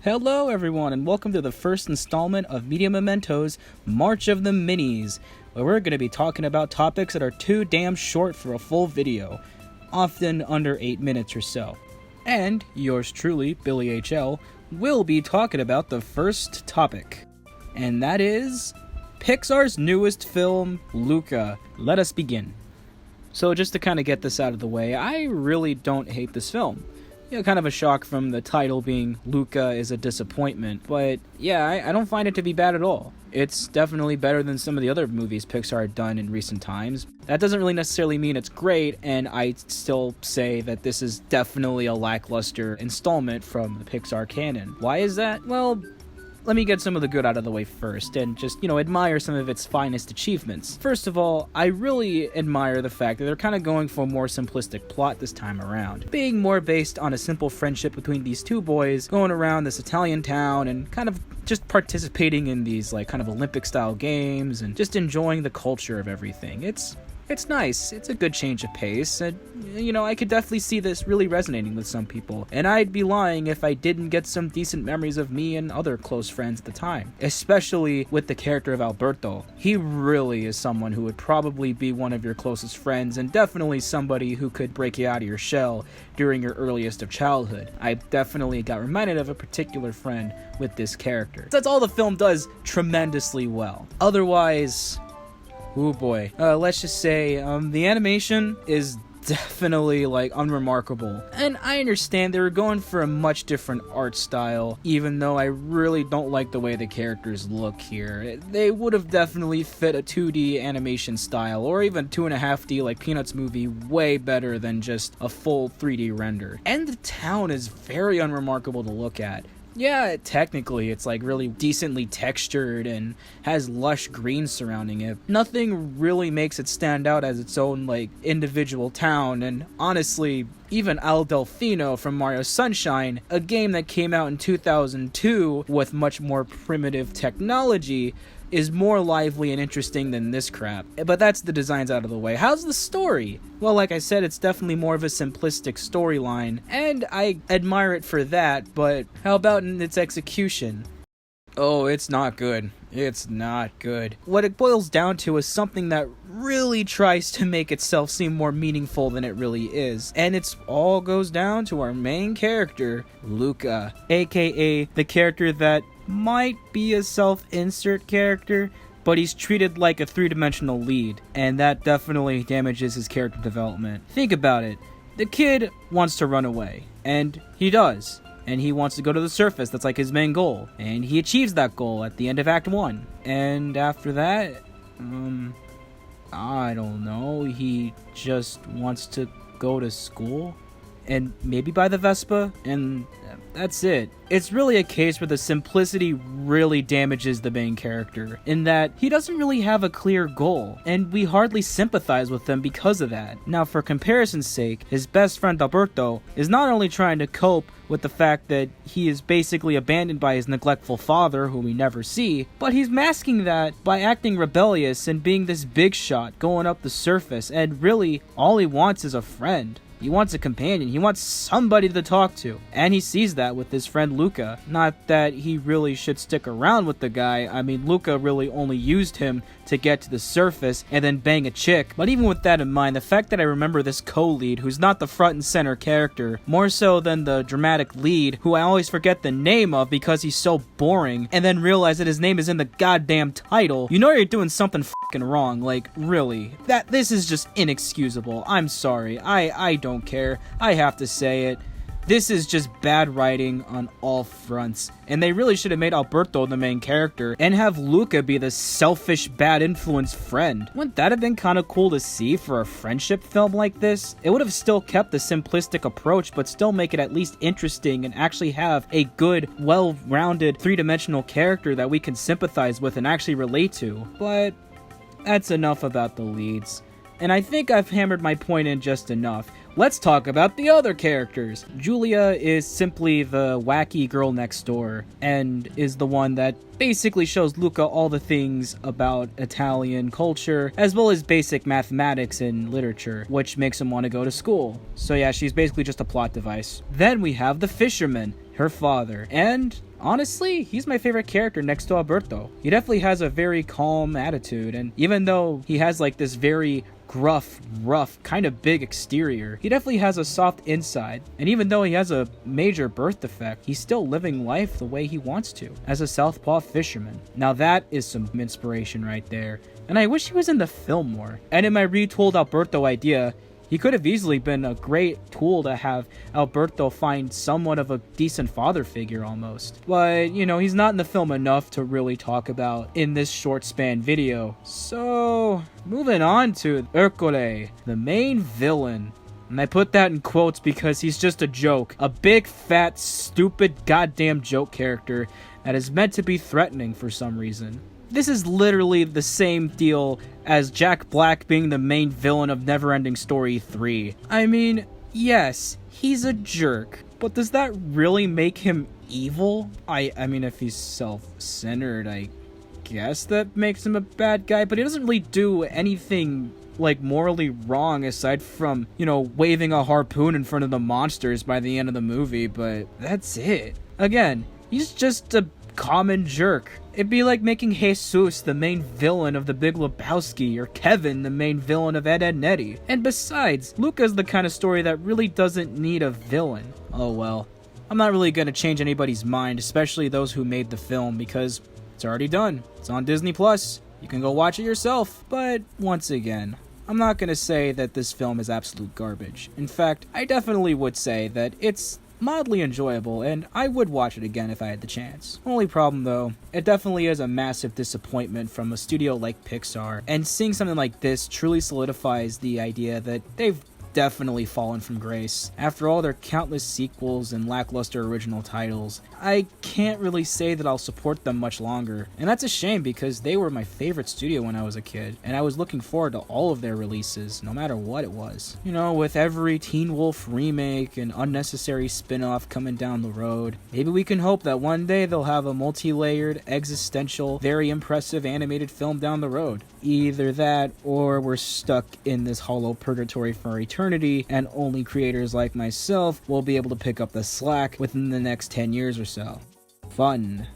Hello everyone and welcome to the first installment of Media Mementos, March of the Minis, where we're going to be talking about topics that are too damn short for a full video, often under 8 minutes or so. And yours truly, Billy HL, will be talking about the first topic, and that is Pixar's newest film, Luca. Let us begin. So just to kind of get this out of the way, I really don't hate this film. Kind of a shock from the title being Luca is a disappointment, but yeah, I don't find it to be bad at all. It's definitely better than some of the other movies Pixar had done in recent times. That doesn't really necessarily mean it's great, and I still say that this is definitely a lackluster installment from the Pixar canon. Why is that? Well, let me get some of the good out of the way first, and just, admire some of its finest achievements. First of all, I really admire the fact that they're kind of going for a more simplistic plot this time around, being more based on a simple friendship between these two boys going around this Italian town and kind of just participating in these, kind of Olympic-style games and just enjoying the culture of everything. It's nice. It's a good change of pace, and, I could definitely see this really resonating with some people, and I'd be lying if I didn't get some decent memories of me and other close friends at the time, especially with the character of Alberto. He really is someone who would probably be one of your closest friends, and definitely somebody who could break you out of your shell during your earliest of childhood. I definitely got reminded of a particular friend with this character. That's all the film does tremendously well. Otherwise, oh boy. Let's just say, the animation is definitely, unremarkable. And I understand they were going for a much different art style, even though I really don't like the way the characters look here. They would have definitely fit a 2D animation style, or even 2.5D like Peanuts movie, way better than just a full 3D render. And the town is very unremarkable to look at. Yeah, technically, it's really decently textured and has lush green surrounding it. Nothing really makes it stand out as its own, individual town, and honestly, even Al Delfino from Mario Sunshine, a game that came out in 2002 with much more primitive technology, is more lively and interesting than this crap. But that's the designs out of the way. How's the story? Well, like I said, it's definitely more of a simplistic storyline, and I admire it for that, but how about in its execution? Oh, it's not good. It's not good. What it boils down to is something that really tries to make itself seem more meaningful than it really is. And it's all goes down to our main character, Luca, aka the character that might be a self-insert character, but he's treated like a three-dimensional lead, and that definitely damages his character development. Think about it. The kid wants to run away, and he does. And he wants to go to the surface. That's his main goal. And he achieves that goal at the end of Act 1. And after that, I don't know, he just wants to go to school and maybe buy the Vespa, and that's it. It's really a case where the simplicity really damages the main character, in that he doesn't really have a clear goal, and we hardly sympathize with him because of that. Now, for comparison's sake, his best friend Alberto is not only trying to cope with the fact that he is basically abandoned by his neglectful father, who we never see, but he's masking that by acting rebellious and being this big shot going up the surface, and really, all he wants is a friend. He wants a companion. He wants somebody to talk to. And he sees that with his friend Luca. Not that he really should stick around with the guy. I mean, Luca really only used him to get to the surface and then bang a chick. But even with that in mind, the fact that I remember this co-lead, who's not the front and center character, more so than the dramatic lead, who I always forget the name of because he's so boring, and then realize that his name is in the goddamn title, you're doing something fucking wrong. Really. This is just inexcusable. I'm sorry. I don't care. I have to say it. This is just bad writing on all fronts, and they really should have made Alberto the main character and have Luca be the selfish, bad influence friend. Wouldn't that have been kind of cool to see for a friendship film like this? It would have still kept the simplistic approach, but still make it at least interesting and actually have a good, well-rounded, three-dimensional character that we can sympathize with and actually relate to. But that's enough about the leads. And I think I've hammered my point in just enough. Let's talk about the other characters. Julia is simply the wacky girl next door, and is the one that basically shows Luca all the things about Italian culture, as well as basic mathematics and literature, which makes him want to go to school. So yeah, she's basically just a plot device. Then we have the fisherman. her father. And honestly, he's my favorite character next to Alberto. He definitely has a very calm attitude, and even though he has like this very gruff, rough, kind of big exterior, he definitely has a soft inside. And even though he has a major birth defect, he's still living life the way he wants to, as a southpaw fisherman. Now that is some inspiration right there, and I wish he was in the film more. And in my retooled Alberto idea, he could have easily been a great tool to have Alberto find somewhat of a decent father figure almost. But, you know, he's not in the film enough to really talk about in this short span video. So, moving on to Ercole, the main villain. And I put that in quotes because he's just a joke. A big, fat, stupid, goddamn joke character that is meant to be threatening for some reason. This is literally the same deal as Jack Black being the main villain of Neverending Story 3. I mean, yes, he's a jerk, but does that really make him evil? I mean, if he's self-centered, I guess that makes him a bad guy, but he doesn't really do anything like morally wrong aside from, you know, waving a harpoon in front of the monsters by the end of the movie, but that's it. Again, he's just a common jerk. It'd be like making Jesus the main villain of The Big Lebowski, or Kevin the main villain of Ed, Edd n Eddy. And besides, Luca's the kind of story that really doesn't need a villain. Oh well. I'm not really gonna change anybody's mind, especially those who made the film, because it's already done. It's on Disney+. You can go watch it yourself. But once again, I'm not gonna say that this film is absolute garbage. In fact, I definitely would say that it's mildly enjoyable, and I would watch it again if I had the chance. Only problem though, it definitely is a massive disappointment from a studio like Pixar, and seeing something like this truly solidifies the idea that they've definitely fallen from grace. After all their countless sequels and lackluster original titles, I can't really say that I'll support them much longer. And that's a shame because they were my favorite studio when I was a kid, and I was looking forward to all of their releases, no matter what it was. You know, with every Teen Wolf remake and unnecessary spin-off coming down the road, maybe we can hope that one day they'll have a multi-layered, existential, very impressive animated film down the road. Either that, or we're stuck in this hollow purgatory for eternity, and only creators like myself will be able to pick up the slack within the next 10 years or so. Fun.